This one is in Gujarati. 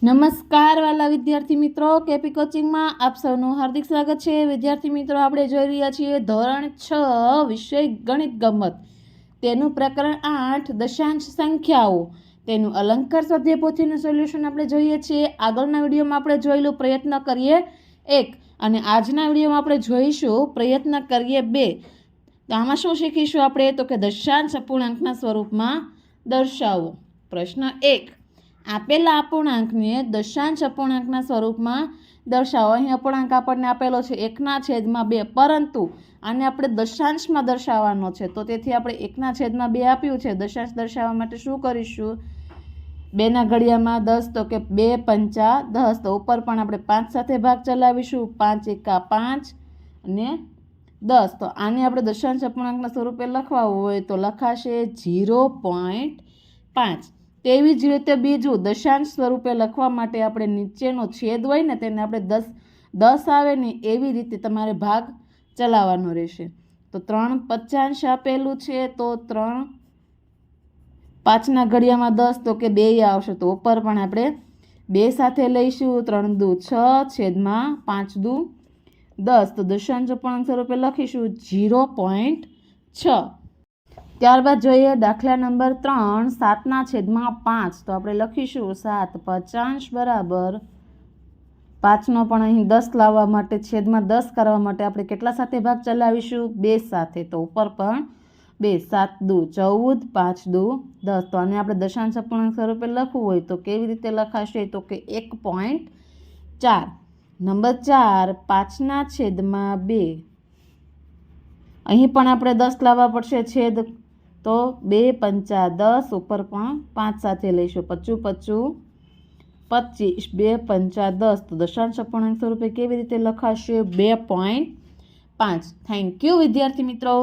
નમસ્કાર વાલા વિદ્યાર્થી મિત્રો, કેપી કોચિંગમાં આપ સૌનું હાર્દિક સ્વાગત છે। વિદ્યાર્થી મિત્રો, આપણે જોઈ રહ્યા છીએ ધોરણ 6 વિષય ગણિત ગમત, તેનું પ્રકરણ 8 દશાંશ સંખ્યાઓ, તેનું અલંકાર સ્વાધ્યાય પોથીનું સોલ્યુશન આપણે જોઈએ છીએ। આગળના વિડીયોમાં આપણે જોયેલું પ્રયત્ન કરીએ 1 અને આજના વિડીયોમાં આપણે જોઈશું પ્રયત્ન કરીએ 2। તો આમાં શું શીખીશું આપણે? તો કે દશાંશ અપૂર્ણાંકના સ્વરૂપમાં દર્શાવો। પ્રશ્ન 1, આપેલા અપૂર્ણાંકને દશાંશ અપૂર્ણાંકના સ્વરૂપમાં દર્શાવો। અહીં અપૂર્ણાંક આપણને આપેલો છે 1/2, પરંતુ આને આપણે દશાંશમાં દર્શાવવાનો છે, તો તેથી આપણે 1/2 આપ્યું છે। દશાંશ દર્શાવવા માટે શું કરીશું? 2ના ઘડિયામાં 10, તો કે 2 પંચા 10, તો ઉપર પણ આપણે 5 સાથે ભાગ ચલાવીશું। 5 એકા 5 અને 10, તો આને આપણે દશાંશ અપૂર્ણાંકના સ્વરૂપે લખવા હોય તો લખાશે 0.5। તેવી જ રીતે બીજું દશાંશ સ્વરૂપે લખવા માટે આપણે નીચેનો છેદ હોય ને તેને આપણે 10 આવે ને એવી રીતે તમારે ભાગ ચલાવવાનો રહેશે। તો 3 50 આપેલું છે, તો 3 5ના ઘડિયામાં 10, તો કે 2 આવશે, તો ઉપર પણ આપણે 2 સાથે લઈશું। 3 દુ 6 છેદમાં 5 દુ 10, તો દશાંશ અપૂર્ણાંક સ્વરૂપે લખીશું 0.6। ત્યારબાદ જોઈએ દાખલા નંબર 3 7/5, તો આપણે લખીશું 7/50 બરાબર 5નો પણ અહીં 10 લાવવા માટે, છેદમાં 10 કરવા માટે આપણે કેટલા સાથે ભાગ ચલાવીશું? 2 સાથે, તો ઉપર પણ 2, 7 દુ 14, 5 દુ 10, તો આને આપણે દશાંશ અપૂર્ણાંક સ્વરૂપે લખવું હોય તો કેવી રીતે લખાશે? તો કે 1.4। નંબર 4 5/2, અહીં પણ આપણે 10 લાવવા પડશે છેદ, તો 2 પંચા 10, ઉપર પણ 5 સાથે લઈશું। 25 25, 2 પંચા 10, તો દશાંશ અપૂર્ણાંક સ્વરૂપે કેવી રીતે લખાશે? 2.5। થેન્ક યુ વિદ્યાર્થી મિત્રો।